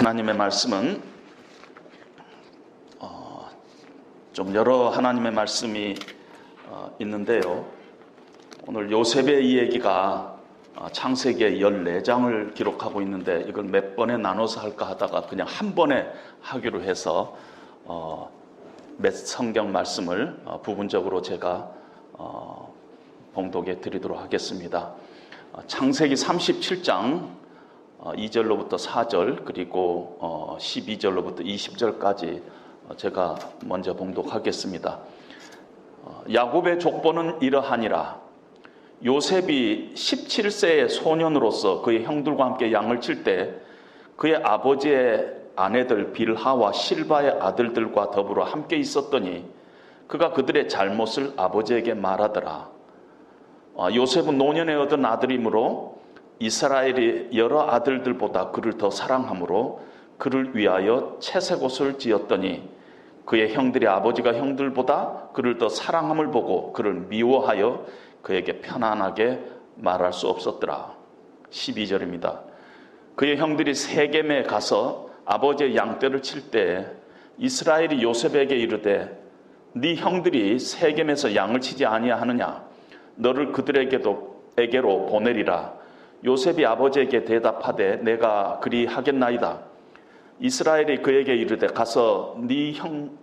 하나님의 말씀은 좀 여러 하나님의 말씀이 있는데요. 오늘 요셉의 이야기가 창세기의 14장을 기록하고 있는데 이걸 몇 번에 나눠서 할까 하다가 그냥 한 번에 하기로 해서 몇 성경 말씀을 부분적으로 제가 봉독해 드리도록 하겠습니다. 창세기 37장 2절로부터 4절 그리고 12절로부터 20절까지 제가 먼저 봉독하겠습니다. 야곱의 족보는 이러하니라. 요셉이 17세의 소년으로서 그의 형들과 함께 양을 칠 때 그의 아버지의 아내들 빌하와 실바의 아들들과 더불어 함께 있었더니 그가 그들의 잘못을 아버지에게 말하더라. 요셉은 노년에 얻은 아들이므로 이스라엘이 여러 아들들보다 그를 더 사랑하므로 그를 위하여 채색옷을 지었더니 그의 형들이 아버지가 형들보다 그를 더 사랑함을 보고 그를 미워하여 그에게 편안하게 말할 수 없었더라. 12절입니다. 그의 형들이 세겜에 가서 아버지의 양떼를 칠 때 이스라엘이 요셉에게 이르되 네 형들이 세겜에서 양을 치지 아니하느냐? 너를 그들에게로 보내리라. 요셉이 아버지에게 대답하되 내가 그리 하겠나이다. 이스라엘이 그에게 이르되 가서 네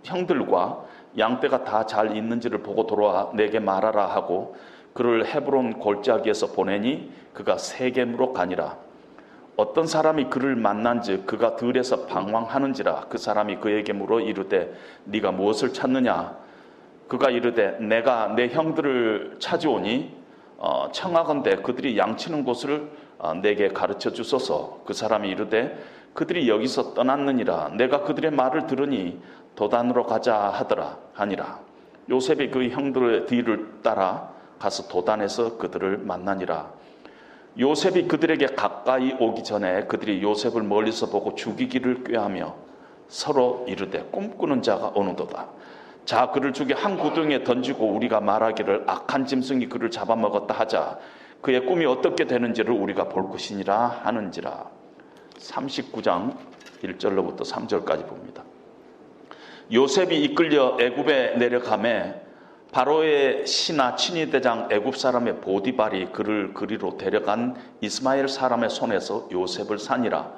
형들과 양떼가 다 잘 있는지를 보고 돌아와 내게 말하라 하고 그를 헤브론 골짜기에서 보내니 그가 세겜으로 가니라. 어떤 사람이 그를 만난즉 그가 들에서 방황하는지라. 그 사람이 그에게 물어 이르되 네가 무엇을 찾느냐? 그가 이르되 내가 내 형들을 찾아오니 청하건대 그들이 양치는 곳을 내게 가르쳐 주소서. 그 사람이 이르되 그들이 여기서 떠났느니라. 내가 그들의 말을 들으니 도단으로 가자 하니라. 요셉이 그 형들의 뒤를 따라 가서 도단에서 그들을 만나니라. 요셉이 그들에게 가까이 오기 전에 그들이 요셉을 멀리서 보고 죽이기를 꾀하며 서로 이르되 꿈꾸는 자가 오는도다. 자, 그를 죽여 한 구덩이에 던지고 우리가 말하기를 악한 짐승이 그를 잡아먹었다 하자. 그의 꿈이 어떻게 되는지를 우리가 볼 것이니라 하는지라. 39장 1절로부터 3절까지 봅니다. 요셉이 이끌려 애굽에 내려가매 바로의 신하 친위대장 애굽 사람의 보디발이 그를 그리로 데려간 이스마엘 사람의 손에서 요셉을 산이라.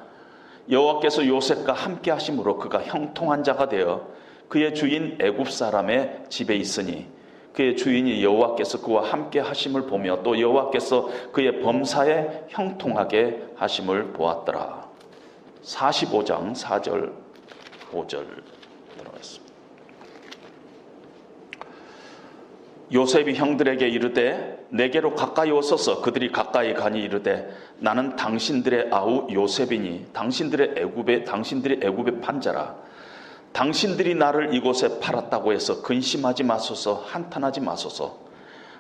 여호와께서 요셉과 함께 하심으로 그가 형통한 자가 되어 그의 주인 애굽 사람의 집에 있으니 그의 주인이 여호와께서 그와 함께 하심을 보며 또 여호와께서 그의 범사에 형통하게 하심을 보았더라. 45장 4절 5절 들어가겠습니다. 요셉이 형들에게 이르되 내게로 가까이 오소서. 그들이 가까이 가니 이르되 나는 당신들의 아우 요셉이니 당신들이 애굽의 판자라. 당신들이 나를 이곳에 팔았다고 해서 근심하지 마소서. 한탄하지 마소서.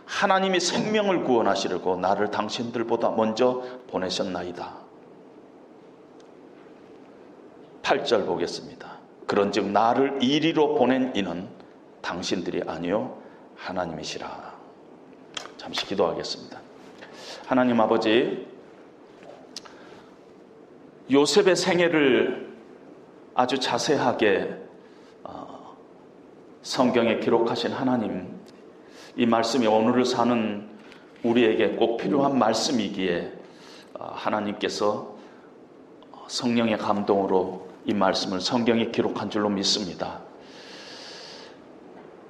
하나님이 생명을 구원하시려고 나를 당신들보다 먼저 보내셨나이다. 8절 보겠습니다. 그런즉 나를 이리로 보낸 이는 당신들이 아니요 하나님이시라. 잠시 기도하겠습니다. 하나님 아버지, 요셉의 생애를 아주 자세하게 성경에 기록하신 하나님, 이 말씀이 오늘을 사는 우리에게 꼭 필요한 말씀이기에 하나님께서 성령의 감동으로 이 말씀을 성경에 기록한 줄로 믿습니다.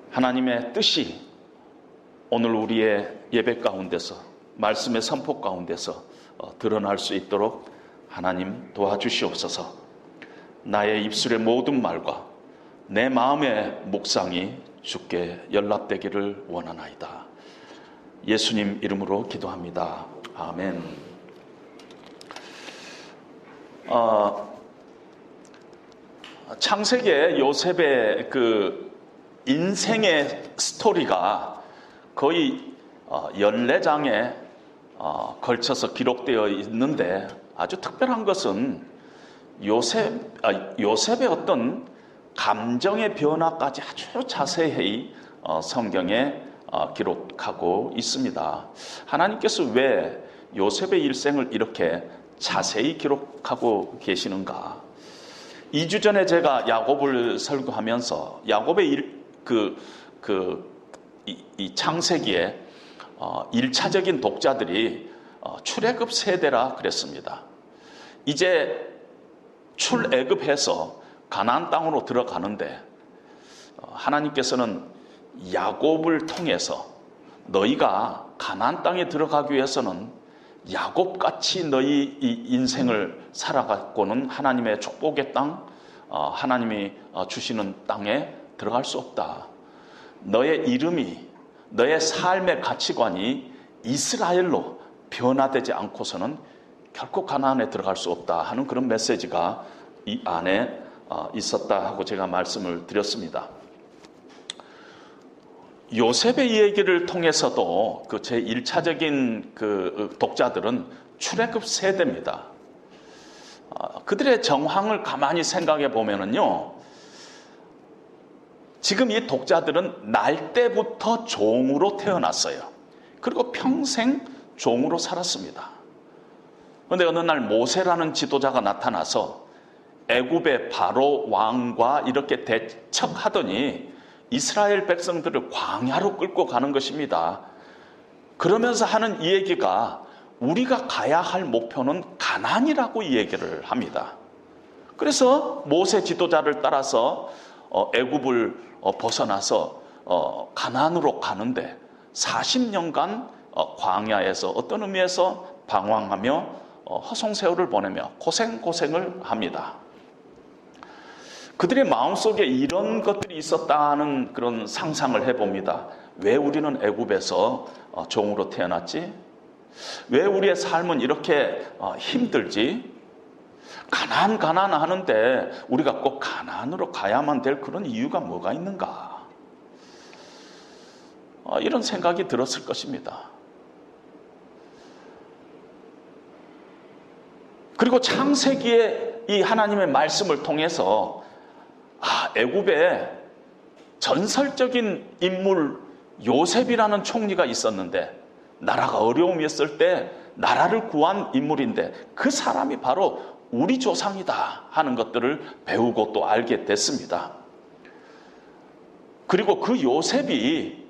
하나님의 뜻이 오늘 우리의 예배 가운데서 말씀의 선포 가운데서 드러날 수 있도록 하나님 도와주시옵소서. 나의 입술의 모든 말과 내 마음의 묵상이 주께 연락되기를 원하나이다. 예수님 이름으로 기도합니다. 아멘. 창세기의 요셉의 그 인생의 스토리가 거의 14장에 걸쳐서 기록되어 있는데 아주 특별한 것은 요셉의 어떤 감정의 변화까지 아주 자세히 성경에 기록하고 있습니다. 하나님께서 왜 요셉의 일생을 이렇게 자세히 기록하고 계시는가? 2주 전에 제가 야곱을 설교하면서 야곱의 이 창세기에 1차적인 독자들이 출애굽 세대라 그랬습니다. 이제 출애굽해서 가나안 땅으로 들어가는데 하나님께서는 야곱을 통해서 너희가 가나안 땅에 들어가기 위해서는 야곱같이 너희 이 인생을 살아가고는 하나님의 축복의 땅, 하나님이 주시는 땅에 들어갈 수 없다. 너의 이름이, 너의 삶의 가치관이 이스라엘로 변화되지 않고서는 결코 가나안에 들어갈 수 없다 하는 그런 메시지가 이 안에 있었다 하고 제가 말씀을 드렸습니다. 요셉의 이야기를 통해서도 그 제 1차적인 그 독자들은 출애굽 세대입니다. 그들의 정황을 가만히 생각해 보면은요, 지금 이 독자들은 날 때부터 종으로 태어났어요. 그리고 평생 종으로 살았습니다. 그런데 어느 날 모세라는 지도자가 나타나서 애굽의 바로 왕과 이렇게 대척하더니 이스라엘 백성들을 광야로 끌고 가는 것입니다. 그러면서 하는 이 얘기가 우리가 가야 할 목표는 가나안이라고 이 얘기를 합니다. 그래서 모세 지도자를 따라서 애굽을 벗어나서 가나안으로 가는데 40년간 광야에서 어떤 의미에서 방황하며 허송세월을 보내며 고생을 합니다. 그들의 마음속에 이런 것들이 있었다는 그런 상상을 해봅니다. 왜 우리는 애굽에서 종으로 태어났지? 왜 우리의 삶은 이렇게 힘들지? 가나안 하는데 우리가 꼭 가나안으로 가야만 될 그런 이유가 뭐가 있는가? 이런 생각이 들었을 것입니다. 그리고 창세기에 이 하나님의 말씀을 통해서 애굽에 전설적인 인물 요셉이라는 총리가 있었는데 나라가 어려움이 있을 때 나라를 구한 인물인데 그 사람이 바로 우리 조상이다 하는 것들을 배우고 또 알게 됐습니다. 그리고 그 요셉이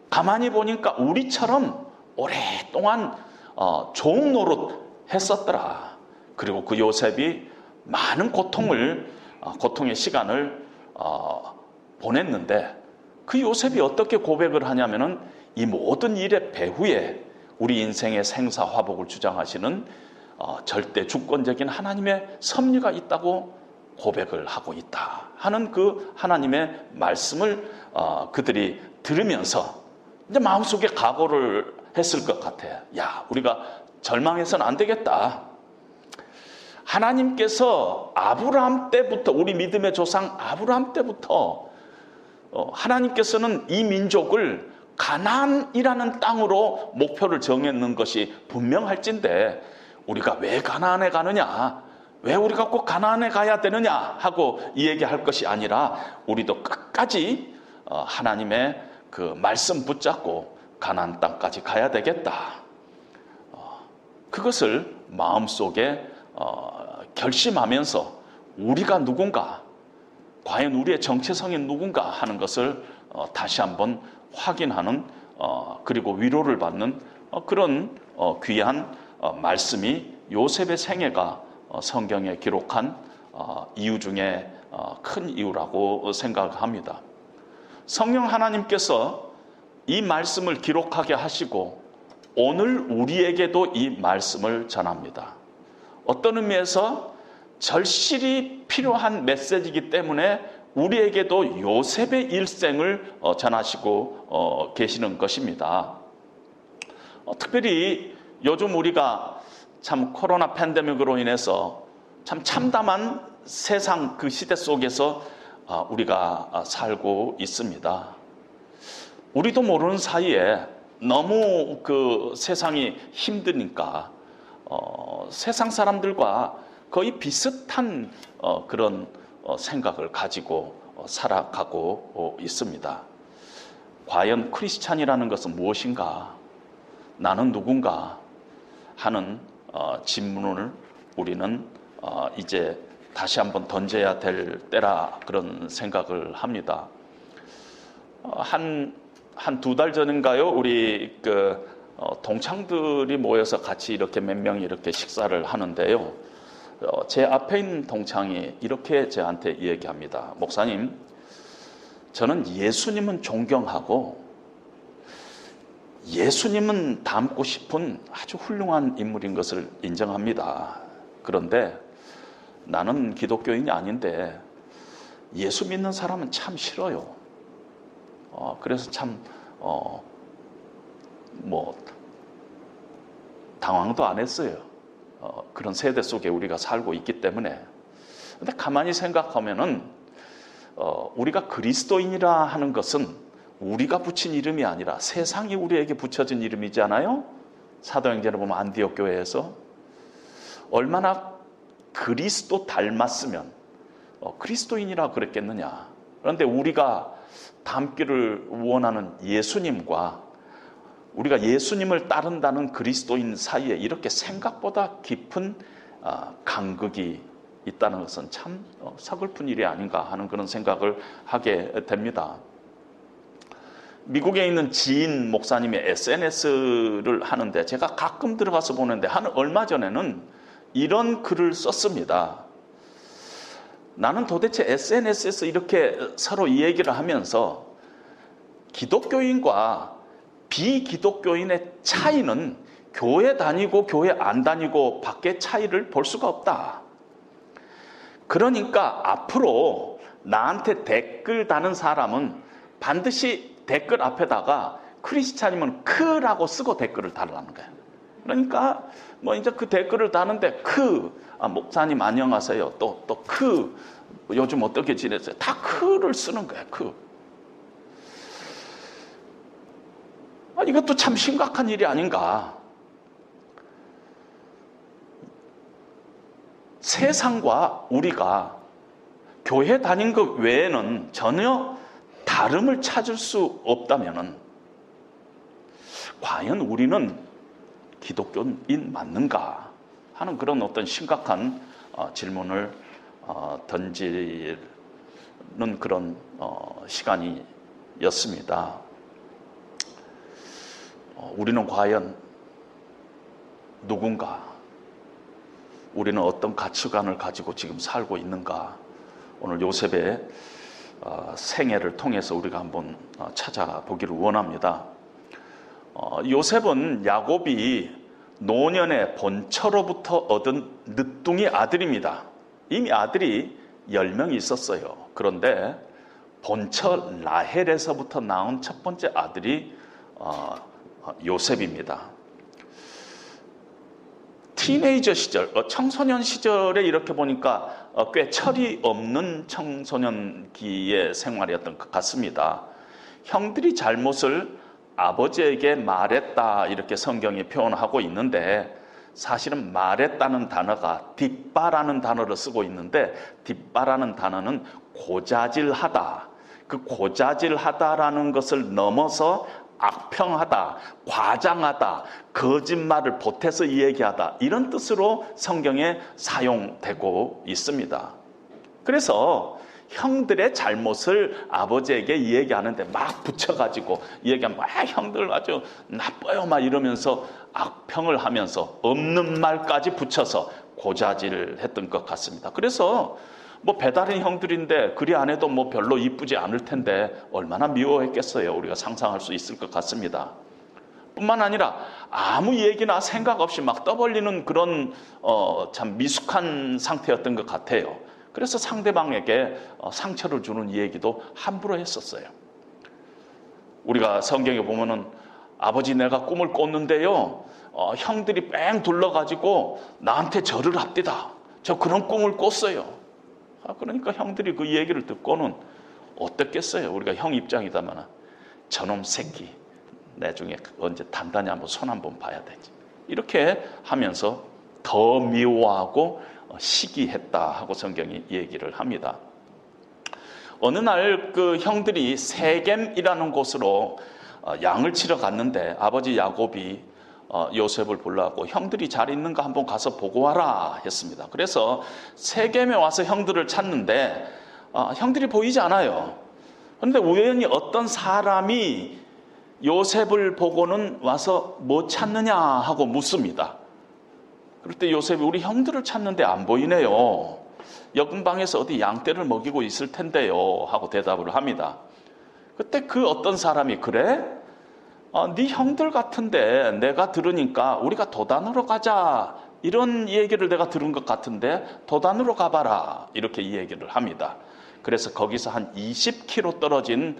가만히 보니까 우리처럼 오랫동안 종 노릇 했었더라. 그리고 그 요셉이 많은 고통의 시간을 보냈는데 그 요셉이 어떻게 고백을 하냐면은 이 모든 일의 배후에 우리 인생의 생사화복을 주장하시는 절대 주권적인 하나님의 섭리가 있다고 고백을 하고 있다 하는 그 하나님의 말씀을 그들이 들으면서 이제 마음속에 각오를 했을 것 같아요. 야, 우리가 절망해서는 안 되겠다. 하나님께서 아브라함 때부터 우리 믿음의 조상 아브라함 때부터 하나님께서는 이 민족을 가나안이라는 땅으로 목표를 정했는 것이 분명할진데 우리가 왜 가나안에 가느냐, 왜 우리가 꼭 가나안에 가야 되느냐 하고 이 얘기할 것이 아니라 우리도 끝까지 하나님의 그 말씀 붙잡고 가나안 땅까지 가야 되겠다. 그것을 마음속에 결심하면서 우리가 누군가, 과연 우리의 정체성이 누군가 하는 것을 다시 한번 확인하는 그리고 위로를 받는 그런 귀한 말씀이 요셉의 생애가 성경에 기록한 이유 중에 큰 이유라고 생각합니다. 성령 하나님께서 이 말씀을 기록하게 하시고 오늘 우리에게도 이 말씀을 전합니다. 어떤 의미에서 절실히 필요한 메시지이기 때문에 우리에게도 요셉의 일생을 전하시고 계시는 것입니다. 특별히 요즘 우리가 참 코로나 팬데믹으로 인해서 참 참담한 세상 그 시대 속에서 우리가 살고 있습니다. 우리도 모르는 사이에 너무 그 세상이 힘드니까 세상 사람들과 거의 비슷한 그런 생각을 가지고 살아가고 있습니다. 과연 크리스찬이라는 것은 무엇인가? 나는 누군가? 하는 질문을 우리는 이제 다시 한번 던져야 될 때라 그런 생각을 합니다. 한 두 달 전인가요? 우리 동창들이 모여서 같이 이렇게 몇 명이 이렇게 식사를 하는데요. 제 앞에 있는 동창이 이렇게 저한테 얘기합니다. 목사님, 저는 예수님은 존경하고 예수님은 닮고 싶은 아주 훌륭한 인물인 것을 인정합니다. 그런데 나는 기독교인이 아닌데 예수 믿는 사람은 참 싫어요. 그래서 참 당황도 안 했어요. 그런 세대 속에 우리가 살고 있기 때문에. 근데 가만히 생각하면은 우리가 그리스도인이라 하는 것은 우리가 붙인 이름이 아니라 세상이 우리에게 붙여진 이름이잖아요. 사도행전을 보면 안디옥 교회에서 얼마나 그리스도 닮았으면 그리스도인이라 그랬겠느냐. 그런데 우리가 닮기를 원하는 예수님과 우리가 예수님을 따른다는 그리스도인 사이에 이렇게 생각보다 깊은 간극이 있다는 것은 참 서글픈 일이 아닌가 하는 그런 생각을 하게 됩니다. 미국에 있는 지인 목사님이 SNS를 하는데 제가 가끔 들어가서 보는데 얼마 전에는 이런 글을 썼습니다. 나는 도대체 SNS에서 이렇게 서로 이 얘기를 하면서 기독교인과 비기독교인의 차이는 교회 다니고 교회 안 다니고 밖에 차이를 볼 수가 없다. 그러니까 앞으로 나한테 댓글 다는 사람은 반드시 댓글 앞에다가 크리스찬이면 크라고 쓰고 댓글을 달라는 거예요. 그러니까 이제 그 댓글을 다는데 목사님 안녕하세요. 또 요즘 어떻게 지내세요? 다 크를 쓰는 거예요. 이것도 참 심각한 일이 아닌가. 세상과 우리가 교회 다닌 것 외에는 전혀 다름을 찾을 수 없다면은 과연 우리는 기독교인 맞는가 하는 그런 어떤 심각한 질문을 던지는 그런 시간이었습니다. 우리는 과연 누군가? 우리는 어떤 가치관을 가지고 지금 살고 있는가? 오늘 요셉의 생애를 통해서 우리가 한번 찾아보기를 원합니다. 요셉은 야곱이 노년의 본처로부터 얻은 늦둥이 아들입니다. 이미 아들이 10명이 있었어요. 그런데 본처 라헬에서부터 낳은 첫 번째 아들이 요셉입니다. 티네이저 시절, 청소년 시절에 이렇게 보니까 꽤 철이 없는 청소년기의 생활이었던 것 같습니다. 형들이 잘못을 아버지에게 말했다 이렇게 성경이 표현하고 있는데 사실은 말했다는 단어가 뒷바라는 단어를 쓰고 있는데 뒷바라는 단어는 고자질하다. 그 고자질하다라는 것을 넘어서 악평하다, 과장하다, 거짓말을 보태서 이야기하다 이런 뜻으로 성경에 사용되고 있습니다. 그래서 형들의 잘못을 아버지에게 이야기하는데 막 붙여가지고 이야기하면 형들 아주 나빠요 막 이러면서 악평을 하면서 없는 말까지 붙여서 고자질을 했던 것 같습니다. 그래서 배다른 형들인데 그리 안 해도 별로 이쁘지 않을 텐데 얼마나 미워했겠어요. 우리가 상상할 수 있을 것 같습니다. 뿐만 아니라 아무 얘기나 생각 없이 막 떠벌리는 그런 참 미숙한 상태였던 것 같아요. 그래서 상대방에게 상처를 주는 얘기도 함부로 했었어요. 우리가 성경에 보면은 아버지 내가 꿈을 꿨는데요. 형들이 뺑 둘러가지고 나한테 절을 합디다. 저 그런 꿈을 꿨어요. 그러니까 형들이 그 얘기를 듣고는 어떻겠어요? 우리가 형 입장이다면 저놈 새끼 나중에 언제 단단히 한번 손 한번 봐야 되지. 이렇게 하면서 더 미워하고 시기했다 하고 성경이 얘기를 합니다. 어느 날 그 형들이 세겜이라는 곳으로 양을 치러 갔는데 아버지 야곱이 요셉을 불러갖고 형들이 잘 있는가 한번 가서 보고 와라 했습니다. 그래서 세겜에 와서 형들을 찾는데 형들이 보이지 않아요. 그런데 우연히 어떤 사람이 요셉을 보고는 와서 뭐 찾느냐 하고 묻습니다. 그럴 때 요셉이 우리 형들을 찾는데 안 보이네요. 여금방에서 어디 양떼를 먹이고 있을 텐데요 하고 대답을 합니다. 그때 그 어떤 사람이 그래? 네 형들 같은데 내가 들으니까 우리가 도단으로 가자 이런 얘기를 내가 들은 것 같은데 도단으로 가봐라 이렇게 이 얘기를 합니다. 그래서 거기서 한 20km 떨어진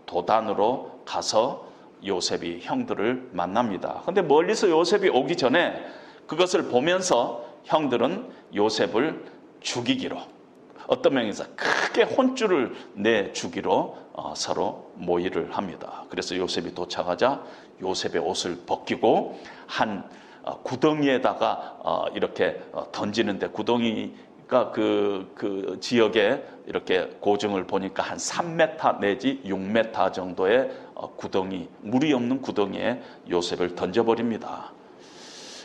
도단으로 가서 요셉이 형들을 만납니다. 근데 멀리서 요셉이 오기 전에 그것을 보면서 형들은 요셉을 죽이기로, 어떤 명에서 크게 혼쭐을 내 주기로 서로 모의를 합니다. 그래서 요셉이 도착하자 요셉의 옷을 벗기고 한 구덩이에다가 이렇게 던지는데, 구덩이가 그 지역에 이렇게 고증을 보니까 한 3m 내지 6m 정도의 구덩이, 물이 없는 구덩이에 요셉을 던져버립니다.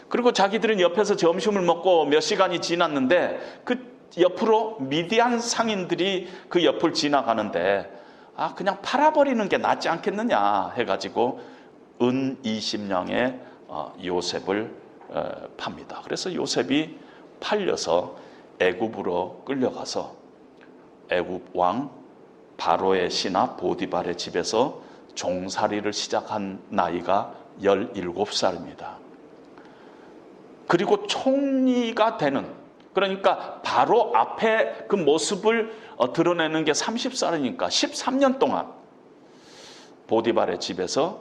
그리고 자기들은 옆에서 점심을 먹고 몇 시간이 지났는데 그 옆으로 미디안 상인들이 그 옆을 지나가는데 그냥 팔아버리는 게 낫지 않겠느냐 해가지고 은 20냥에 요셉을 팝니다. 그래서 요셉이 팔려서 애굽으로 끌려가서 애굽 왕 바로의 신하 보디발의 집에서 종살이를 시작한 나이가 17살입니다. 그리고 총리가 되는, 그러니까 바로 앞에 그 모습을 드러내는 게 30살이니까 13년 동안 보디발의 집에서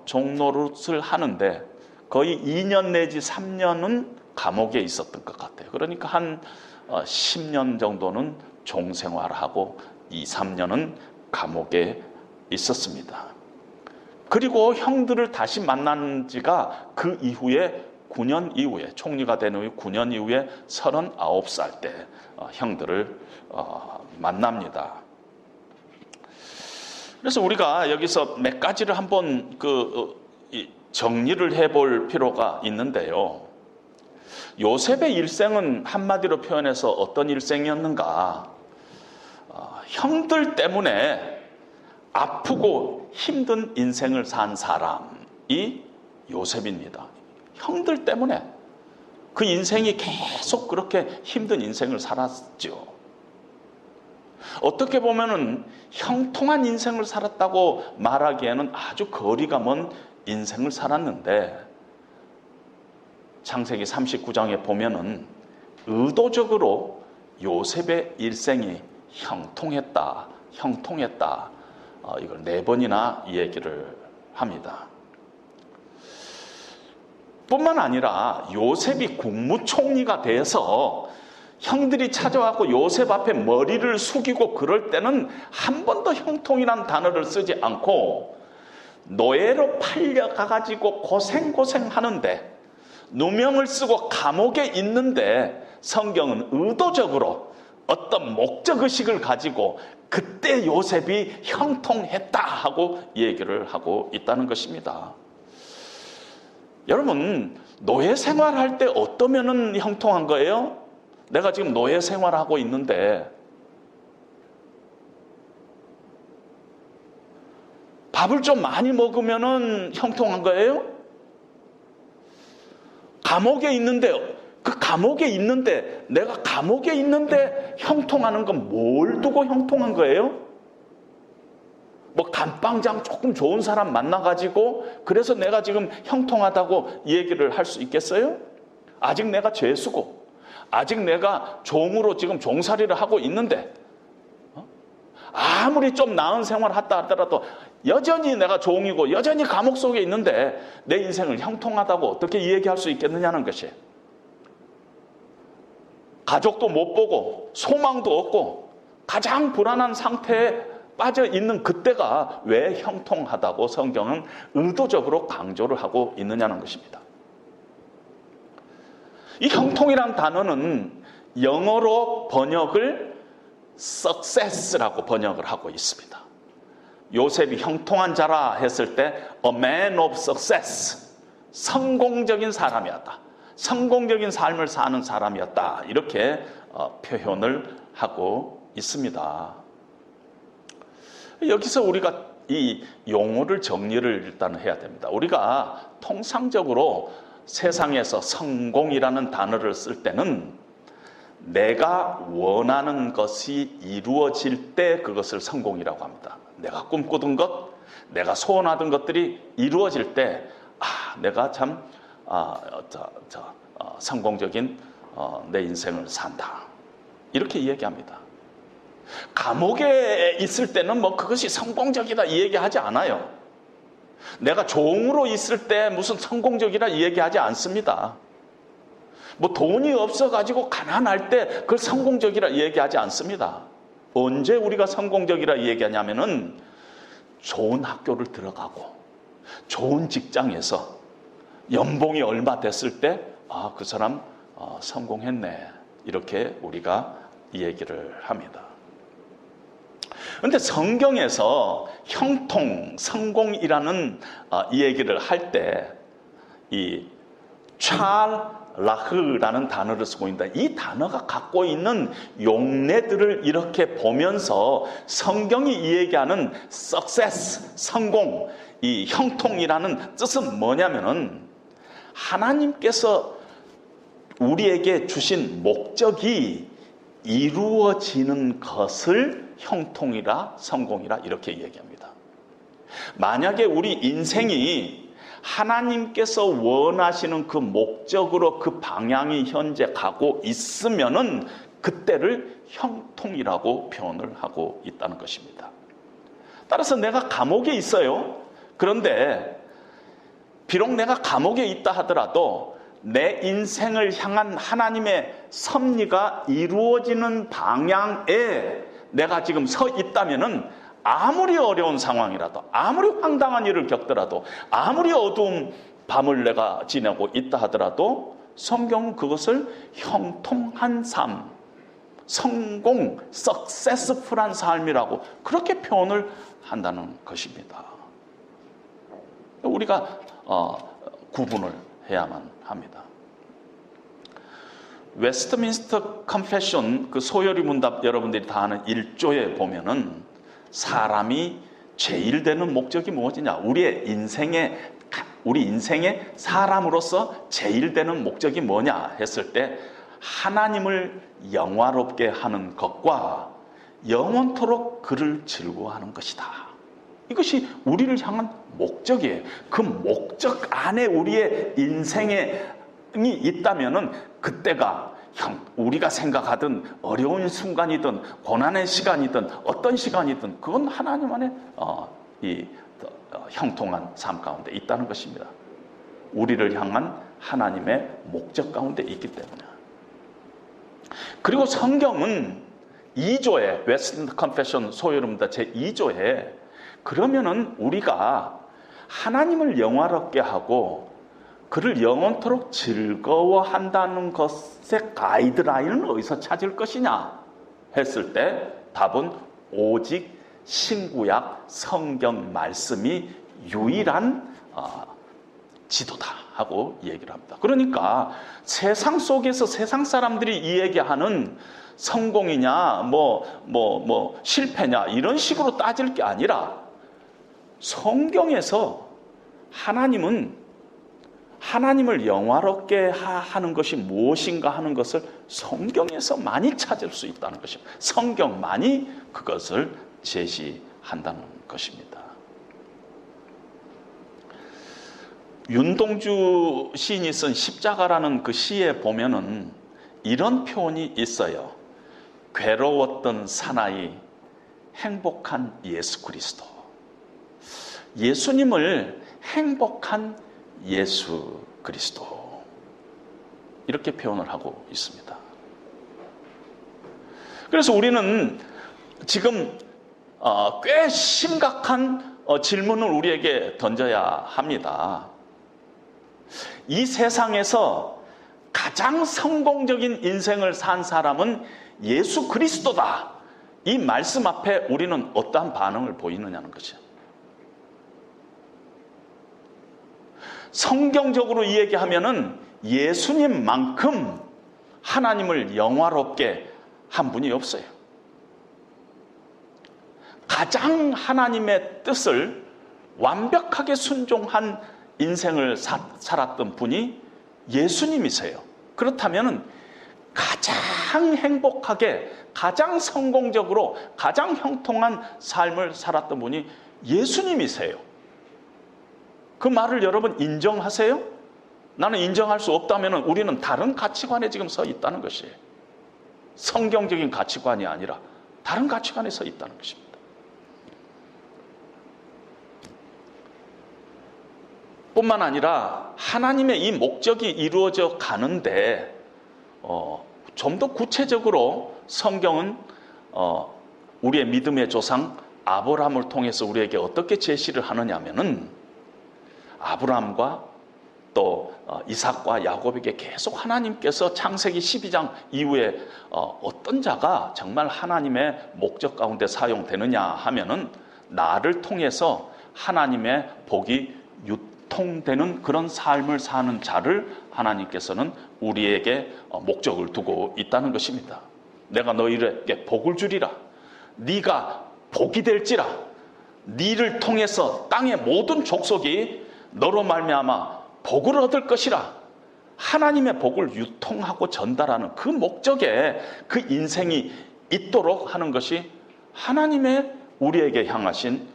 종노릇을 하는데 거의 2년 내지 3년은 감옥에 있었던 것 같아요. 그러니까 한 10년 정도는 종생활하고 2, 3년은 감옥에 있었습니다. 그리고 형들을 다시 만난 지가 그 이후에 9년 이후에, 총리가 된 후에 9년 이후에 39살 때 형들을 만납니다. 그래서 우리가 여기서 몇 가지를 한번 정리를 해볼 필요가 있는데요. 요셉의 일생은 한마디로 표현해서 어떤 일생이었는가? 형들 때문에 아프고 힘든 인생을 산 사람이 요셉입니다. 형들 때문에 그 인생이 계속 그렇게 힘든 인생을 살았죠. 어떻게 보면은 형통한 인생을 살았다고 말하기에는 아주 거리가 먼 인생을 살았는데, 창세기 39장에 보면은 의도적으로 요셉의 일생이 형통했다 이걸 4번이나 얘기를 합니다. 뿐만 아니라 요셉이 국무총리가 돼서 형들이 찾아와서 요셉 앞에 머리를 숙이고 그럴 때는 한 번도 형통이란 단어를 쓰지 않고 노예로 팔려가가지고 고생하는데, 누명을 쓰고 감옥에 있는데 성경은 의도적으로 어떤 목적의식을 가지고 그때 요셉이 형통했다 하고 얘기를 하고 있다는 것입니다. 여러분, 노예 생활할 때 어떠면은 형통한 거예요? 내가 지금 노예 생활하고 있는데 밥을 좀 많이 먹으면은 형통한 거예요? 감옥에 있는데, 내가 감옥에 있는데 형통하는 건 뭘 두고 형통한 거예요? 뭐 감방장 조금 좋은 사람 만나가지고 그래서 내가 지금 형통하다고 얘기를 할 수 있겠어요? 아직 내가 죄수고 아직 내가 종으로 지금 종살이를 하고 있는데, 아무리 좀 나은 생활을 했다 하더라도 여전히 내가 종이고 여전히 감옥 속에 있는데 내 인생을 형통하다고 어떻게 얘기할 수 있겠느냐는 것이, 가족도 못 보고 소망도 없고 가장 불안한 상태에 빠져 있는 그때가 왜 형통하다고 성경은 의도적으로 강조를 하고 있느냐는 것입니다. 이 형통이란 단어는 영어로 번역을 success라고 번역을 하고 있습니다. 요셉이 형통한 자라 했을 때 a man of success, 성공적인 사람이었다. 성공적인 삶을 사는 사람이었다. 이렇게 표현을 하고 있습니다. 여기서 우리가 이 용어를 정리를 일단 해야 됩니다. 우리가 통상적으로 세상에서 성공이라는 단어를 쓸 때는 내가 원하는 것이 이루어질 때 그것을 성공이라고 합니다. 내가 꿈꾸던 것, 내가 소원하던 것들이 이루어질 때 내가 참 성공적인 내 인생을 산다. 이렇게 얘기합니다. 감옥에 있을 때는 뭐 그것이 성공적이다 이 얘기하지 않아요. 내가 종으로 있을 때 무슨 성공적이다 이 얘기하지 않습니다. 뭐 돈이 없어가지고 가난할 때 그걸 성공적이라 얘기하지 않습니다. 언제 우리가 성공적이라 얘기하냐면은 좋은 학교를 들어가고 좋은 직장에서 연봉이 얼마 됐을 때 그 사람 성공했네 이렇게 우리가 이 얘기를 합니다. 그런데 성경에서 형통, 성공이라는 이 얘기를 할 때 이 찰라흐라는 단어를 쓰고 있다. 이 단어가 갖고 있는 용례들을 이렇게 보면서 성경이 이 얘기하는 success, 성공, 이 형통이라는 뜻은 뭐냐면은 하나님께서 우리에게 주신 목적이 이루어지는 것을 형통이라 성공이라 이렇게 얘기합니다. 만약에 우리 인생이 하나님께서 원하시는 그 목적으로 그 방향이 현재 가고 있으면은 그때를 형통이라고 표현을 하고 있다는 것입니다. 따라서 내가 감옥에 있어요. 그런데 비록 내가 감옥에 있다 하더라도 내 인생을 향한 하나님의 섭리가 이루어지는 방향에 내가 지금 서 있다면은 아무리 어려운 상황이라도, 아무리 황당한 일을 겪더라도, 아무리 어두운 밤을 내가 지내고 있다 하더라도 성경은 그것을 형통한 삶, 성공, 석세스풀한 삶이라고 그렇게 표현을 한다는 것입니다. 우리가 구분을 해야만 합니다. 웨스트민스터 컨페션 그 소요리 문답 여러분들이 다 아는 1조에 보면은 사람이 제일 되는 목적이 무엇이냐? 우리 인생의 사람으로서 제일 되는 목적이 뭐냐 했을 때 하나님을 영화롭게 하는 것과 영원토록 그를 즐거워하는 것이다. 이것이 우리를 향한 목적이에요. 그 목적 안에 우리의 인생이 있다면은 그때가 우리가 생각하든 어려운 순간이든 고난의 시간이든 어떤 시간이든 그건 하나님 안에 형통한 삶 가운데 있다는 것입니다. 우리를 향한 하나님의 목적 가운데 있기 때문에. 그리고 성경은 2조에 웨스트 컨페션 소요입니다. 제 2조에 그러면은 우리가 하나님을 영화롭게 하고 그를 영원토록 즐거워한다는 것의 가이드라인을 어디서 찾을 것이냐 했을 때 답은 오직 신구약 성경 말씀이 유일한 지도다 하고 얘기를 합니다. 그러니까 세상 속에서 세상 사람들이 이 얘기하는 성공이냐 실패냐 이런 식으로 따질 게 아니라 성경에서 하나님을 영화롭게 하는 것이 무엇인가 하는 것을 성경에서 많이 찾을 수 있다는 것입니다. 성경만이 그것을 제시한다는 것입니다. 윤동주 시인이 쓴 십자가라는 그 시에 보면은 이런 표현이 있어요. 괴로웠던 사나이, 행복한 예수 그리스도. 예수님을 행복한 예수 그리스도 이렇게 표현을 하고 있습니다. 그래서 우리는 지금 꽤 심각한 질문을 우리에게 던져야 합니다. 이 세상에서 가장 성공적인 인생을 산 사람은 예수 그리스도다. 이 말씀 앞에 우리는 어떠한 반응을 보이느냐는 것이죠. 성경적으로 이야기하면은 예수님만큼 하나님을 영화롭게 한 분이 없어요. 가장 하나님의 뜻을 완벽하게 순종한 인생을 살았던 분이 예수님이세요. 그렇다면 가장 행복하게, 가장 성공적으로, 가장 형통한 삶을 살았던 분이 예수님이세요. 그 말을 여러분 인정하세요? 나는 인정할 수 없다면 우리는 다른 가치관에 지금 서 있다는 것이에요. 성경적인 가치관이 아니라 다른 가치관에 서 있다는 것입니다. 뿐만 아니라 하나님의 이 목적이 이루어져 가는데 좀 더 구체적으로 성경은 우리의 믿음의 조상 아브라함을 통해서 우리에게 어떻게 제시를 하느냐 하면은 아브라함과 또 이삭과 야곱에게 계속 하나님께서 창세기 12장 이후에 어떤 자가 정말 하나님의 목적 가운데 사용되느냐 하면은 나를 통해서 하나님의 복이 유통되는 그런 삶을 사는 자를 하나님께서는 우리에게 목적을 두고 있다는 것입니다. 내가 너희에게 복을 주리라. 네가 복이 될지라. 네를 통해서 땅의 모든 족속이 너로 말미암아 복을 얻을 것이라. 하나님의 복을 유통하고 전달하는 그 목적에 그 인생이 있도록 하는 것이 하나님의 우리에게 향하신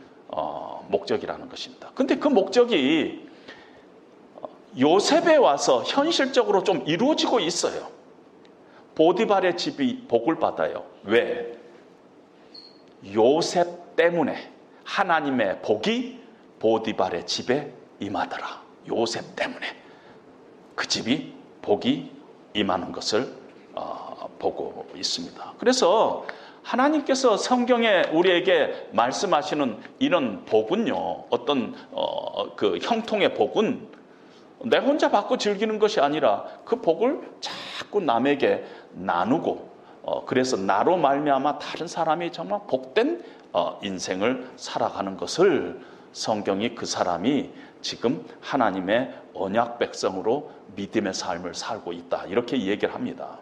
목적이라는 것입니다. 근데 그 목적이 요셉에 와서 현실적으로 좀 이루어지고 있어요. 보디발의 집이 복을 받아요. 왜? 요셉 때문에 하나님의 복이 보디발의 집에 임하더라. 요셉 때문에 그 집이 복이 임하는 것을 보고 있습니다. 그래서 하나님께서 성경에 우리에게 말씀하시는 이런 복은요, 어떤 그 형통의 복은 내 혼자 받고 즐기는 것이 아니라 그 복을 자꾸 남에게 나누고 그래서 나로 말미암아 다른 사람이 정말 복된 인생을 살아가는 것을 성경이 그 사람이 지금 하나님의 언약 백성으로 믿음의 삶을 살고 있다, 이렇게 얘기를 합니다.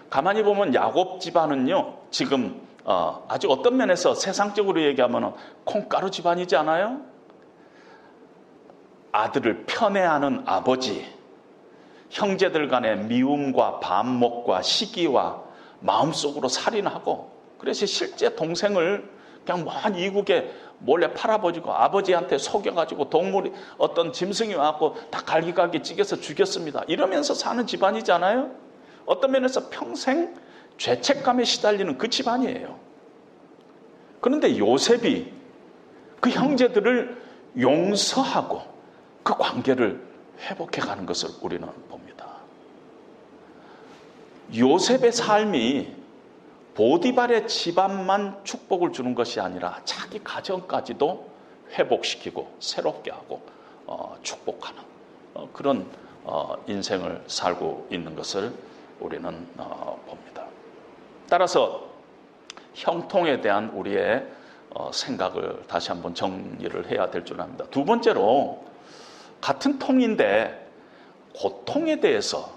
가만히 보면 야곱 집안은요, 지금 아주 어떤 면에서 세상적으로 얘기하면 콩가루 집안이지 않아요? 아들을 편애하는 아버지, 형제들 간의 미움과 반목과 시기와 마음속으로 살인하고, 그래서 실제 동생을 그냥 먼 이국에 몰래 팔아버리고 아버지한테 속여가지고 동물이 어떤 짐승이 와갖고 다 갈기갈기 찢겨서 죽였습니다. 이러면서 사는 집안이잖아요. 어떤 면에서 평생 죄책감에 시달리는 그 집안이에요. 그런데 요셉이 그 형제들을 용서하고 그 관계를 회복해가는 것을 우리는 봅니다. 요셉의 삶이 보디발의 집안만 축복을 주는 것이 아니라 자기 가정까지도 회복시키고 새롭게 하고 축복하는 그런 인생을 살고 있는 것을 우리는 봅니다. 따라서 형통에 대한 우리의 생각을 다시 한번 정리를 해야 될 줄 압니다. 두 번째로, 같은 통인데 고통에 대해서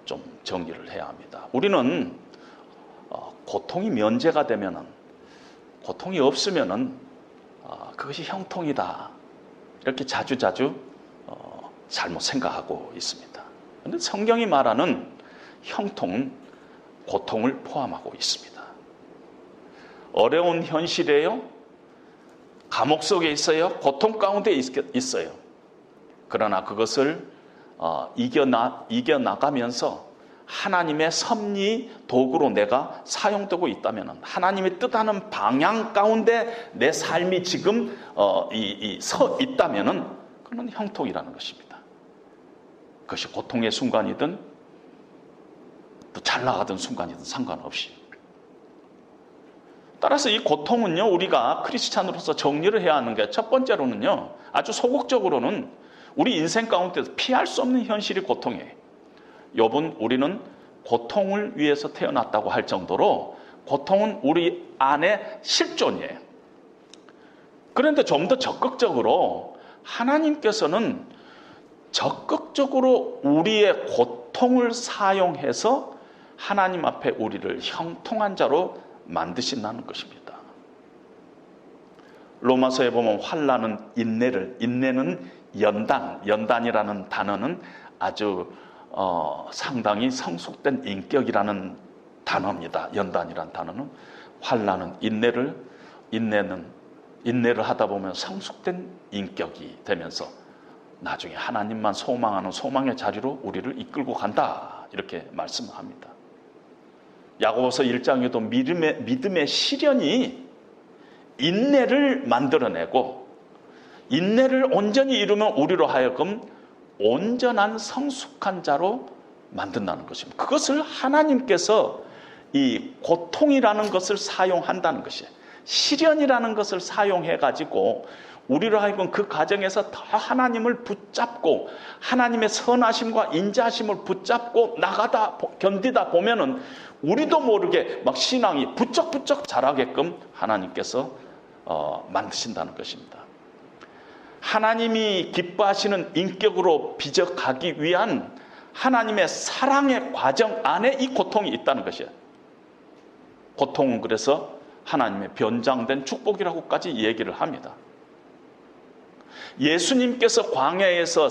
좀 정리를 해야 합니다. 우리는 고통이 면제가 되면은, 고통이 없으면은 그것이 형통이다, 이렇게 자주자주 잘못 생각하고 있습니다. 그런데 성경이 말하는 형통은 고통을 포함하고 있습니다. 어려운 현실이에요. 감옥 속에 있어요. 고통 가운데 있어요. 그러나 그것을 이겨나가면서 하나님의 섭리 도구로 내가 사용되고 있다면, 하나님의 뜻하는 방향 가운데 내 삶이 지금 서 있다면 그건 형통이라는 것입니다. 그것이 고통의 순간이든 또 잘 나가던 순간이든 상관없이. 따라서 이 고통은요, 우리가 크리스찬으로서 정리를 해야 하는 게, 첫 번째로는요, 아주 소극적으로는 우리 인생 가운데서 피할 수 없는 현실이 고통이에요. 여러분, 우리는 고통을 위해서 태어났다고 할 정도로 고통은 우리 안에 실존이에요. 그런데 좀 더 적극적으로 하나님께서는 적극적으로 우리의 고통을 사용해서 하나님 앞에 우리를 형통한 자로 만드신다는 것입니다. 로마서에 보면 환난은 인내는 연단이라는 단어는 아주 상당히 성숙된 인격이라는 단어입니다. 연단이라는 단어는 환난은 인내를 하다 보면 성숙된 인격이 되면서 나중에 하나님만 소망하는 소망의 자리로 우리를 이끌고 간다, 이렇게 말씀합니다. 야고보서 1장에도 믿음의 시련이 인내를 만들어내고, 인내를 온전히 이루면 우리로 하여금 온전한 성숙한 자로 만든다는 것입니다. 그것을 하나님께서 이 고통이라는 것을 사용한다는 것이에요. 시련이라는 것을 사용해가지고 우리로 하여금 그 과정에서 더 하나님을 붙잡고 하나님의 선하심과 인자하심을 붙잡고 견디다 보면은 우리도 모르게 막 신앙이 부쩍부쩍 자라게끔 하나님께서 만드신다는 것입니다. 하나님이 기뻐하시는 인격으로 빚어가기 위한 하나님의 사랑의 과정 안에 이 고통이 있다는 것이에요. 고통은 그래서 하나님의 변장된 축복이라고까지 얘기를 합니다. 예수님께서 광야에서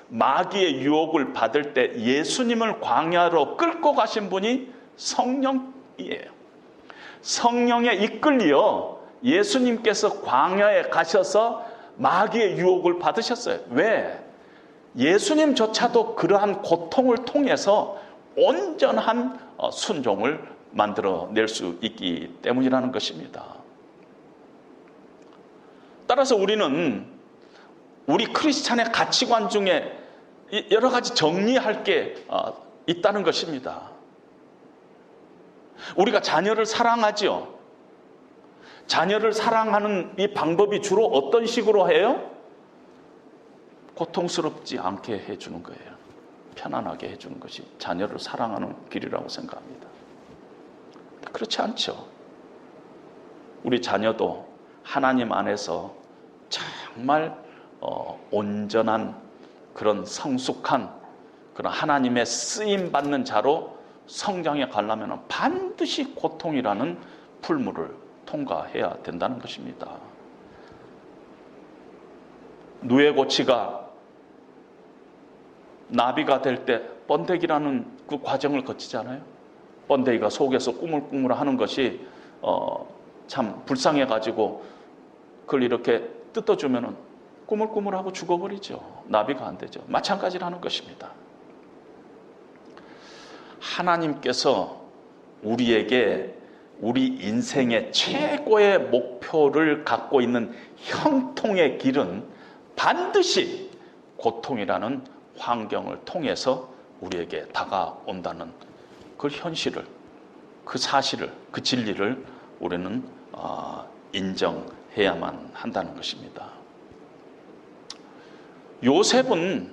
마귀의 유혹을 받을 때 예수님을 광야로 끌고 가신 분이 성령이에요. 성령에 이끌려 예수님께서 광야에 가셔서 마귀의 유혹을 받으셨어요. 왜? 예수님조차도 그러한 고통을 통해서 온전한 순종을 만들어낼 수 있기 때문이라는 것입니다. 따라서 우리는 우리 크리스찬의 가치관 중에 여러 가지 정리할 게 있다는 것입니다. 우리가 자녀를 사랑하죠. 자녀를 사랑하는 이 방법이 주로 어떤 식으로 해요? 고통스럽지 않게 해주는 거예요. 편안하게 해주는 것이 자녀를 사랑하는 길이라고 생각합니다. 그렇지 않죠. 우리 자녀도 하나님 안에서 정말 온전한 그런 성숙한 그런 하나님의 쓰임받는 자로 성장해 가려면 반드시 고통이라는 풀무를 통과해야 된다는 것입니다. 누에고치가 나비가 될 때 번데기라는 그 과정을 거치잖아요. 번데기가 속에서 꾸물꾸물하는 것이 참 불쌍해가지고 그걸 이렇게 뜯어주면 꾸물꾸물하고 죽어버리죠. 나비가 안 되죠. 마찬가지라는 것입니다. 하나님께서 우리에게 우리 인생의 최고의 목표를 갖고 있는 형통의 길은 반드시 고통이라는 환경을 통해서 우리에게 다가온다는 그 현실을, 그 사실을, 그 진리를 우리는 인정해야만 한다는 것입니다. 요셉은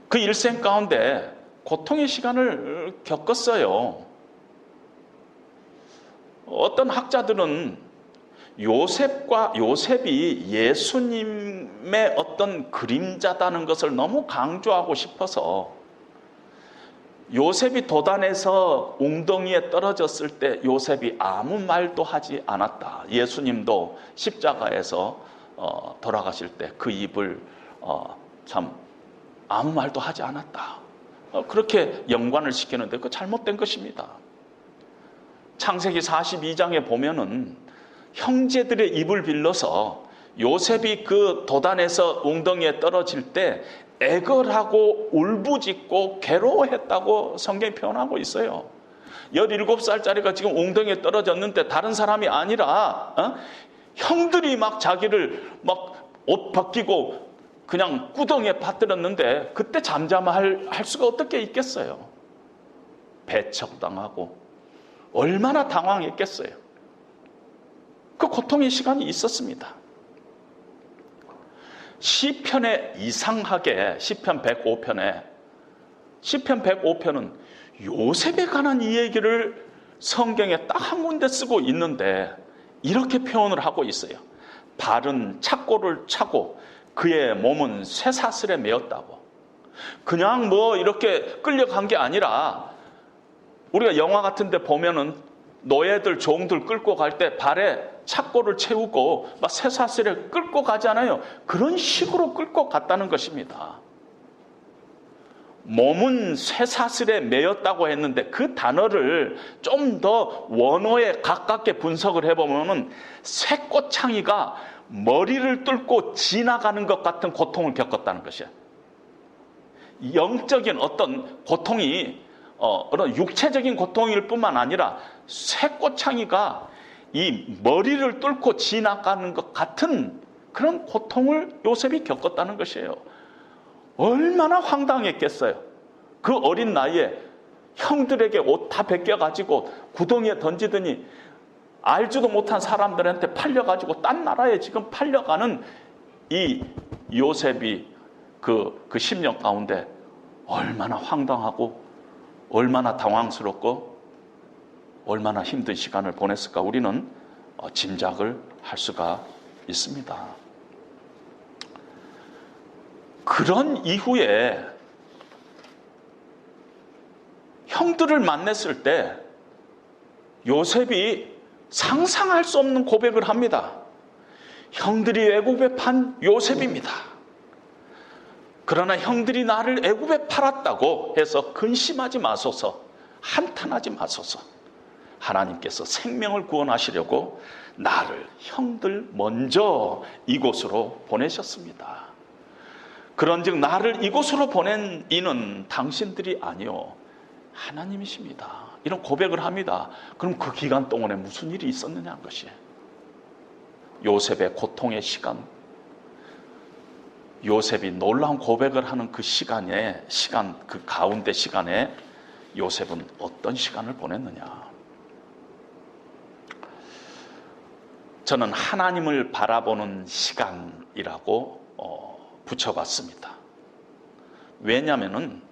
그 일생 가운데 고통의 시간을 겪었어요. 어떤 학자들은 요셉이 예수님의 어떤 그림자다는 것을 너무 강조하고 싶어서 요셉이 도단에서 웅덩이에 떨어졌을 때 요셉이 아무 말도 하지 않았다. 예수님도 십자가에서 돌아가실 때 그 입을 참 아무 말도 하지 않았다. 그렇게 연관을 시키는데 그거 잘못된 것입니다. 창세기 42장에 보면은 형제들의 입을 빌려서 요셉이 그 도단에서 웅덩이에 떨어질 때 애걸하고 울부짖고 괴로워했다고 성경이 표현하고 있어요. 17살짜리가 지금 웅덩이에 떨어졌는데 다른 사람이 아니라 형들이 막 자기를 막 옷 벗기고 그냥 구덩이에 빠뜨렸는데 그때 잠잠할 수가 어떻게 있겠어요? 배척당하고 얼마나 당황했겠어요. 그 고통의 시간이 있었습니다. 시편에 이상하게 시편 105편은 요셉에 관한 이 얘기를 성경에 딱 한 군데 쓰고 있는데 이렇게 표현을 하고 있어요. 발은 착고를 차고 그의 몸은 쇠사슬에 매였다고. 그냥 뭐 이렇게 끌려간 게 아니라, 우리가 영화 같은 데 보면은 노예들, 종들 끌고 갈 때 발에 착고를 채우고 막 쇠사슬에 끌고 가잖아요. 그런 식으로 끌고 갔다는 것입니다. 몸은 쇠사슬에 매였다고 했는데 그 단어를 좀 더 원어에 가깝게 분석을 해보면 쇠꼬창이가 머리를 뚫고 지나가는 것 같은 고통을 겪었다는 것이에요. 영적인 어떤 고통이 그런 육체적인 고통일 뿐만 아니라 쇠꼬창이가 이 머리를 뚫고 지나가는 것 같은 그런 고통을 요셉이 겪었다는 것이에요. 얼마나 황당했겠어요. 그 어린 나이에 형들에게 옷 다 벗겨가지고 구덩이에 던지더니 알지도 못한 사람들한테 팔려가지고 딴 나라에 지금 팔려가는 이 요셉이 그 10년 가운데 얼마나 황당하고 얼마나 당황스럽고 얼마나 힘든 시간을 보냈을까 우리는 짐작을 할 수가 있습니다. 그런 이후에 형들을 만났을 때 요셉이 상상할 수 없는 고백을 합니다. 형들이 애굽에 판 요셉입니다. 그러나 형들이 나를 애굽에 팔았다고 해서 근심하지 마소서, 한탄하지 마소서. 하나님께서 생명을 구원하시려고 나를 형들 먼저 이곳으로 보내셨습니다. 그런즉 나를 이곳으로 보낸 이는 당신들이 아니요 하나님이십니다. 이런 고백을 합니다. 그럼 그 기간 동안에 무슨 일이 있었느냐 한 것이에요. 요셉의 고통의 시간, 요셉이 놀라운 고백을 하는 그 그 가운데 시간에 요셉은 어떤 시간을 보냈느냐. 저는 하나님을 바라보는 시간이라고 붙여봤습니다. 왜냐하면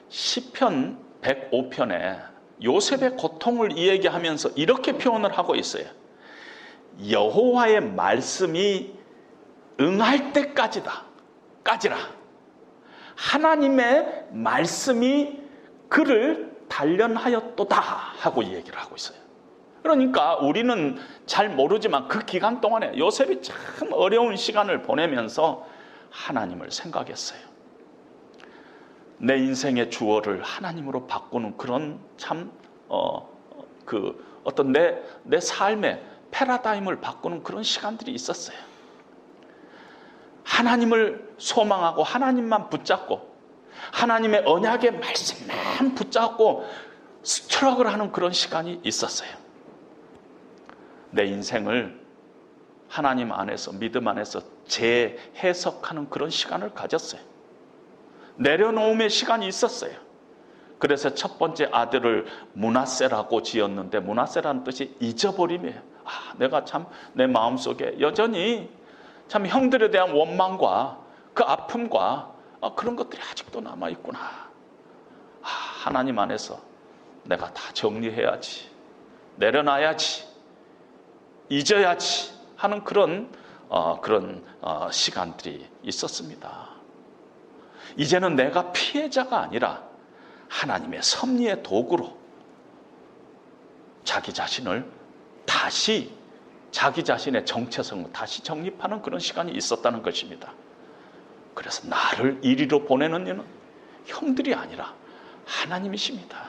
시편 105편에 요셉의 고통을 이야기하면서 이렇게 표현을 하고 있어요. 여호와의 말씀이 응할 때까지라. 하나님의 말씀이 그를 단련하였도다 하고 얘기를 하고 있어요. 그러니까 우리는 잘 모르지만 그 기간 동안에 요셉이 참 어려운 시간을 보내면서 하나님을 생각했어요. 내 인생의 주어를 하나님으로 바꾸는 그런 참 어떤 내 삶의 패러다임을 바꾸는 그런 시간들이 있었어요. 하나님을 소망하고 하나님만 붙잡고 하나님의 언약의 말씀만 붙잡고 스트럭을 하는 그런 시간이 있었어요. 내 인생을 하나님 안에서, 믿음 안에서 재해석하는 그런 시간을 가졌어요. 내려놓음의 시간이 있었어요. 그래서 첫 번째 아들을 므낫세라고 지었는데, 므낫세라는 뜻이 잊어버림이에요. 내가 참 내 마음속에 여전히 참 형들에 대한 원망과 그 아픔과 그런 것들이 아직도 남아있구나. 하나님 안에서 내가 다 정리해야지, 내려놔야지, 잊어야지 하는 그런 시간들이 있었습니다. 이제는 내가 피해자가 아니라 하나님의 섭리의 도구로 자기 자신을 다시, 자기 자신의 정체성을 다시 정립하는 그런 시간이 있었다는 것입니다. 그래서 나를 이리로 보내는 이는 형들이 아니라 하나님이십니다.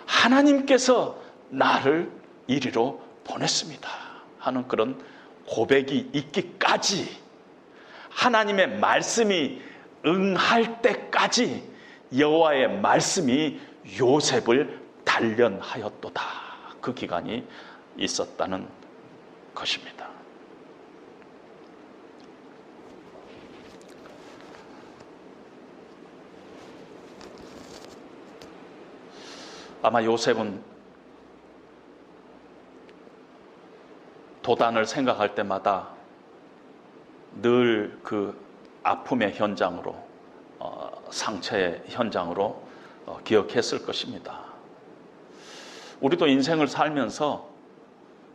하나님께서 나를 이리로 보냈습니다 하는 그런 고백이 있기까지, 하나님의 말씀이 응할 때까지 여호와의 말씀이 요셉을 단련하였도다. 그 기간이 있었다는 것입니다. 아마 요셉은 도단을 생각할 때마다 늘 그 아픔의 현장으로, 상처의 현장으로 기억했을 것입니다. 우리도 인생을 살면서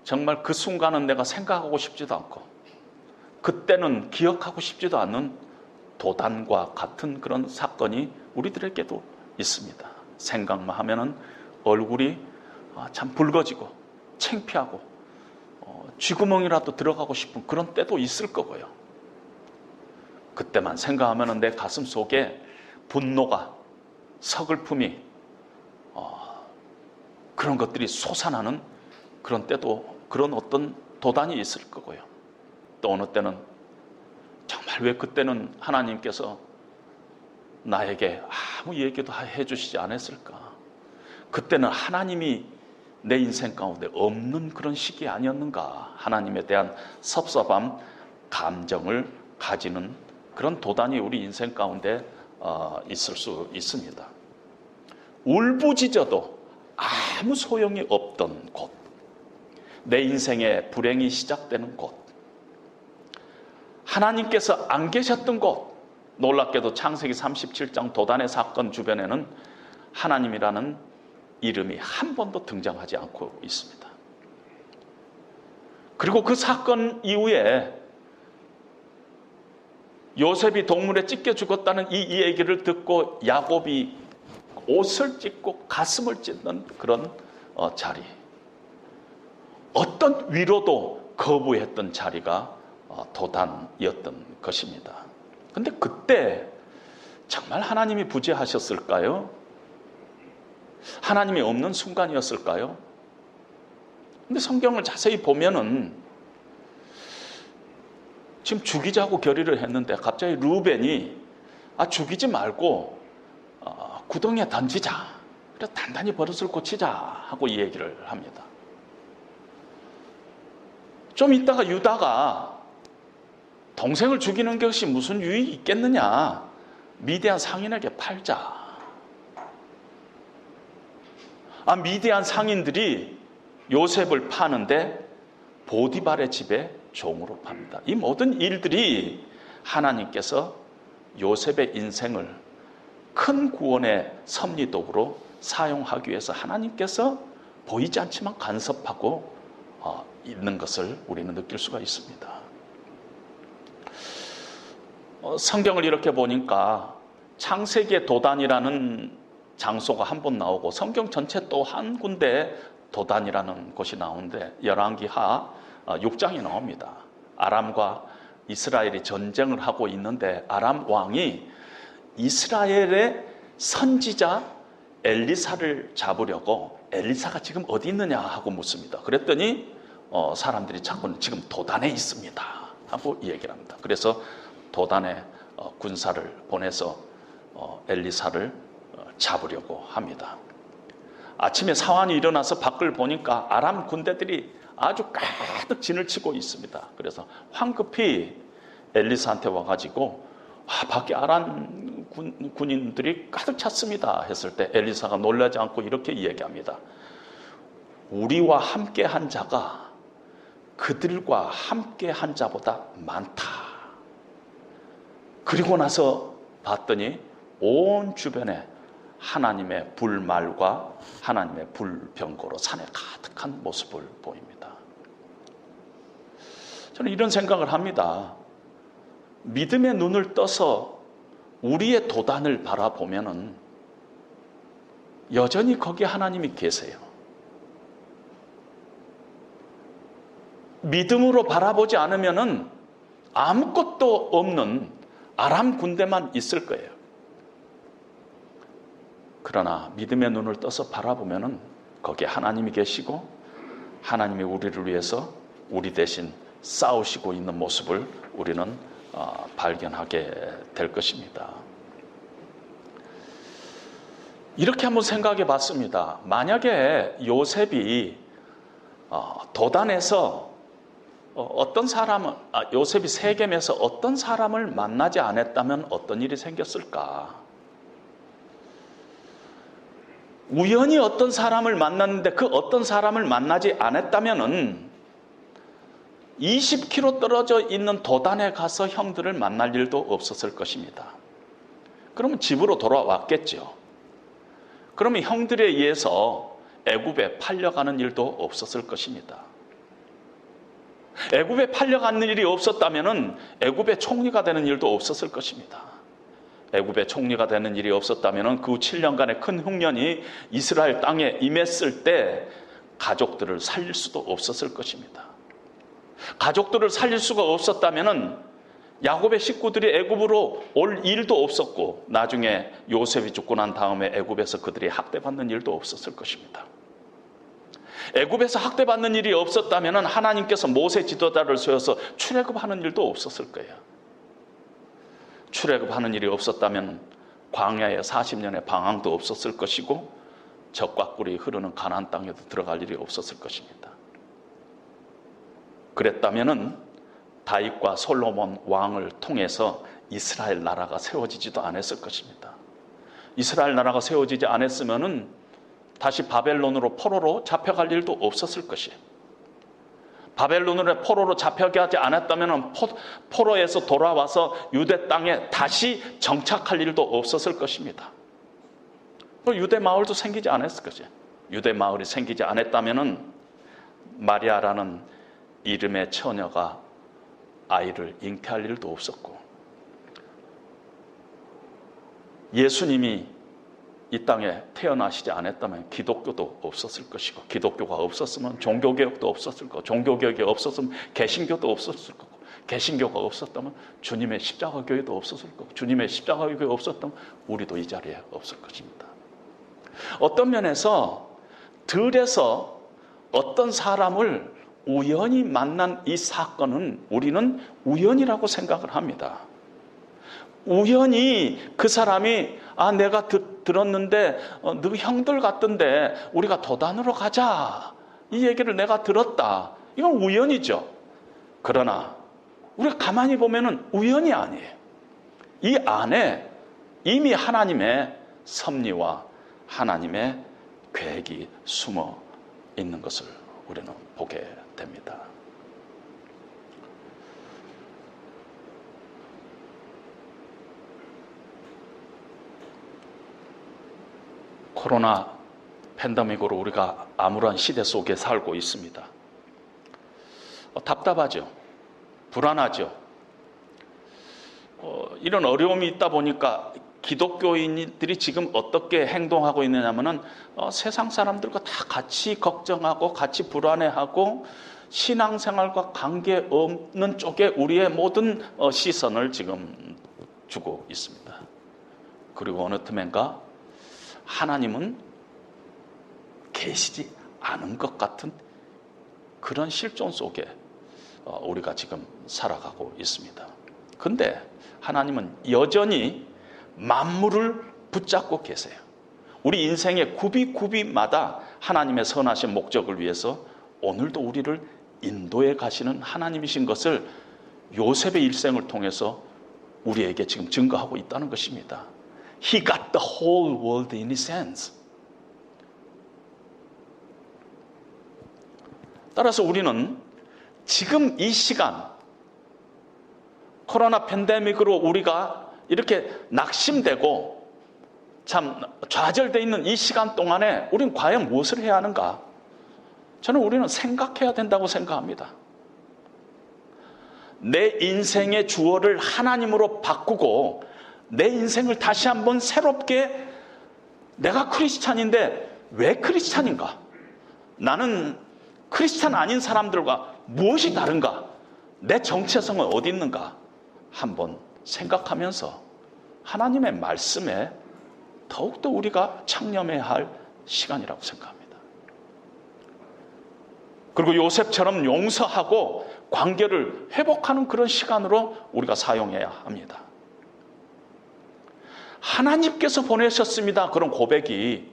정말 그 순간은 내가 생각하고 싶지도 않고, 그때는 기억하고 싶지도 않는 도단과 같은 그런 사건이 우리들에게도 있습니다. 생각만 하면은 얼굴이 참 붉어지고 창피하고 쥐구멍이라도 들어가고 싶은 그런 때도 있을 거고요. 그때만 생각하면은 내 가슴 속에 분노가, 서글픔이, 그런 것들이 솟아나는 그런 때도, 그런 어떤 도단이 있을 거고요. 또 어느 때는 정말 왜 그때는 하나님께서 나에게 아무 얘기도 해주시지 않았을까? 그때는 하나님이 내 인생 가운데 없는 그런 시기 아니었는가? 하나님에 대한 섭섭함, 감정을 가지는 그런 도단이 우리 인생 가운데 있을 수 있습니다. 울부짖어도 아무 소용이 없던 곳, 내 인생의 불행이 시작되는 곳, 하나님께서 안 계셨던 곳, 놀랍게도 창세기 37장 도단의 사건 주변에는 하나님이라는 이름이 한 번도 등장하지 않고 있습니다. 그리고 그 사건 이후에 요셉이 동물에 찢겨 죽었다는 이 얘기를 듣고 야곱이 옷을 찢고 가슴을 찢는 그런 자리, 어떤 위로도 거부했던 자리가 도단이었던 것입니다. 그런데 그때 정말 하나님이 부재하셨을까요? 하나님이 없는 순간이었을까요? 근데 성경을 자세히 보면은 지금 죽이자고 결의를 했는데 갑자기 르우벤이 죽이지 말고 구덩이에 던지자, 그래서 단단히 버릇을 고치자 하고 이 얘기를 합니다. 좀 있다가 유다가 동생을 죽이는 것이 무슨 유익이 있겠느냐, 미디안 상인에게 팔자. 미디안 상인들이 요셉을 파는데 보디발의 집에 종으로 팝니다. 이 모든 일들이 하나님께서 요셉의 인생을 큰 구원의 섭리도구로 사용하기 위해서 하나님께서 보이지 않지만 간섭하고 있는 것을 우리는 느낄 수가 있습니다. 성경을 이렇게 보니까 창세기의 도단이라는 장소가 한 번 나오고 성경 전체 또 한 군데 도단이라는 곳이 나오는데 열왕기하 6장이 나옵니다. 아람과 이스라엘이 전쟁을 하고 있는데 아람 왕이 이스라엘의 선지자 엘리사를 잡으려고 엘리사가 지금 어디 있느냐 하고 묻습니다. 그랬더니 사람들이 자꾸는 지금 도단에 있습니다 하고 얘기를 합니다. 그래서 도단에 군사를 보내서 엘리사를 잡으려고 합니다. 아침에 사환이 일어나서 밖을 보니까 아람 군대들이 아주 가득 진을 치고 있습니다. 그래서 황급히 엘리사한테 와가지고 밖에 아람 군인들이 가득 찼습니다 했을 때 엘리사가 놀라지 않고 이렇게 이야기합니다. 우리와 함께 한 자가 그들과 함께 한 자보다 많다. 그리고 나서 봤더니 온 주변에 하나님의 불말과 하나님의 불병거로 산에 가득한 모습을 보입니다. 저는 이런 생각을 합니다. 믿음의 눈을 떠서 우리의 도단을 바라보면은 여전히 거기에 하나님이 계세요. 믿음으로 바라보지 않으면은 아무것도 없는 아람 군대만 있을 거예요. 그러나 믿음의 눈을 떠서 바라보면은 거기에 하나님이 계시고 하나님이 우리를 위해서 우리 대신 싸우시고 있는 모습을 우리는 발견하게 될 것입니다. 이렇게 한번 생각해 봤습니다. 만약에 요셉이 도단에서 어떤 사람을 요셉이 세겜에서 어떤 사람을 만나지 않았다면 어떤 일이 생겼을까? 우연히 어떤 사람을 만났는데 그 어떤 사람을 만나지 않았다면은 20km 떨어져 있는 도단에 가서 형들을 만날 일도 없었을 것입니다. 그러면 집으로 돌아왔겠죠. 그러면 형들에 의해서 애굽에 팔려가는 일도 없었을 것입니다. 애굽에 팔려가는 일이 없었다면 애굽의 총리가 되는 일도 없었을 것입니다. 애굽의 총리가 되는 일이 없었다면 그 7년간의 큰 흉년이 이스라엘 땅에 임했을 때 가족들을 살릴 수도 없었을 것입니다. 가족들을 살릴 수가 없었다면 야곱의 식구들이 애굽으로 올 일도 없었고, 나중에 요셉이 죽고 난 다음에 애굽에서 그들이 학대받는 일도 없었을 것입니다. 애굽에서 학대받는 일이 없었다면 하나님께서 모세 지도자를 세워서 출애굽하는 일도 없었을 거예요. 출애굽하는 일이 없었다면 광야에 40년의 방황도 없었을 것이고, 젖과 꿀이 흐르는 가나안 땅에도 들어갈 일이 없었을 것입니다. 그랬다면 다윗과 솔로몬 왕을 통해서 이스라엘 나라가 세워지지도 않았을 것입니다. 이스라엘 나라가 세워지지 않았으면 다시 바벨론으로 포로로 잡혀갈 일도 없었을 것이에요. 바벨론으로 포로로 잡혀가지 않았다면 포로에서 돌아와서 유대 땅에 다시 정착할 일도 없었을 것입니다. 유대 마을도 생기지 않았을 것이에요. 유대 마을이 생기지 않았다면 마리아라는 이름의 처녀가 아이를 잉태할 일도 없었고, 예수님이 이 땅에 태어나시지 않았다면 기독교도 없었을 것이고, 기독교가 없었으면 종교개혁도 없었을 거고, 종교개혁이 없었으면 개신교도 없었을 거고, 개신교가 없었다면 주님의 십자가교회도 없었을 거고, 주님의 십자가교회가 없었다면 우리도 이 자리에 없을 것입니다. 어떤 면에서 들에서 어떤 사람을 우연히 만난 이 사건은 우리는 우연이라고 생각을 합니다. 우연히 그 사람이 내가 들었는데 너 형들 같던데 우리가 도단으로 가자, 이 얘기를 내가 들었다. 이건 우연이죠. 그러나 우리가 가만히 보면은 우연이 아니에요. 이 안에 이미 하나님의 섭리와 하나님의 계획이 숨어 있는 것을 우리는 보게 됩니다. 코로나 팬데믹으로 우리가 암울한 시대 속에 살고 있습니다. 답답하죠. 불안하죠. 이런 어려움이 있다 보니까 기독교인들이 지금 어떻게 행동하고 있느냐면은 세상 사람들과 다 같이 걱정하고 같이 불안해하고 신앙생활과 관계없는 쪽에 우리의 모든 시선을 지금 주고 있습니다. 그리고 어느 틈엔가 하나님은 계시지 않은 것 같은 그런 실존 속에 우리가 지금 살아가고 있습니다. 근데 하나님은 여전히 만물을 붙잡고 계세요. 우리 인생의 구비마다 하나님의 선하신 목적을 위해서 오늘도 우리를 인도해 가시는 하나님이신 것을 요셉의 일생을 통해서 우리에게 지금 증거하고 있다는 것입니다. He got the whole world in his hands. 따라서 우리는 지금 이 시간, 코로나 팬데믹으로 우리가 이렇게 낙심되고 참 좌절되어 있는 이 시간 동안에 우리는 과연 무엇을 해야 하는가? 저는 우리는 생각해야 된다고 생각합니다. 내 인생의 주어를 하나님으로 바꾸고 내 인생을 다시 한번 새롭게, 내가 크리스찬인데 왜 크리스찬인가? 나는 크리스찬 아닌 사람들과 무엇이 다른가? 내 정체성은 어디 있는가? 한번 생각하면서 하나님의 말씀에 더욱더 우리가 창념해야 할 시간이라고 생각합니다. 그리고 요셉처럼 용서하고 관계를 회복하는 그런 시간으로 우리가 사용해야 합니다. 하나님께서 보내셨습니다. 그런 고백이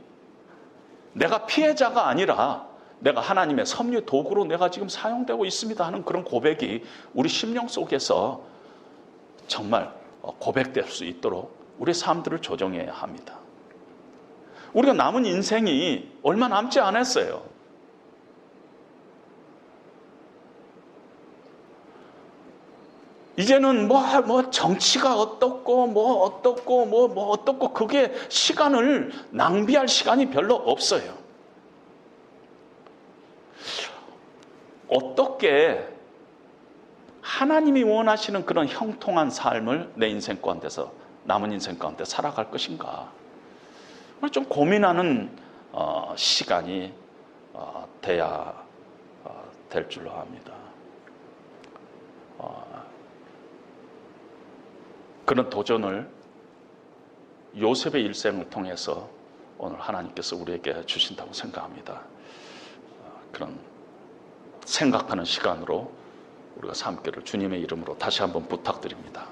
내가 피해자가 아니라 내가 하나님의 섭리 도구로 내가 지금 사용되고 있습니다 하는 그런 고백이 우리 심령 속에서 정말 고백될 수 있도록 우리 삶들을 조정해야 합니다. 우리가 남은 인생이 얼마 남지 않았어요. 이제는 정치가 어떻고 그게 시간을 낭비할 시간이 별로 없어요. 어떻게 하나님이 원하시는 그런 형통한 삶을 내 인생 가운데서, 남은 인생 가운데 살아갈 것인가? 좀 고민하는 시간이 돼야 될 줄로 압니다. 그런 도전을 요셉의 일생을 통해서 오늘 하나님께서 우리에게 주신다고 생각합니다. 그런 생각하는 시간으로 우리가 삼기를 주님의 이름으로 다시 한번 부탁드립니다.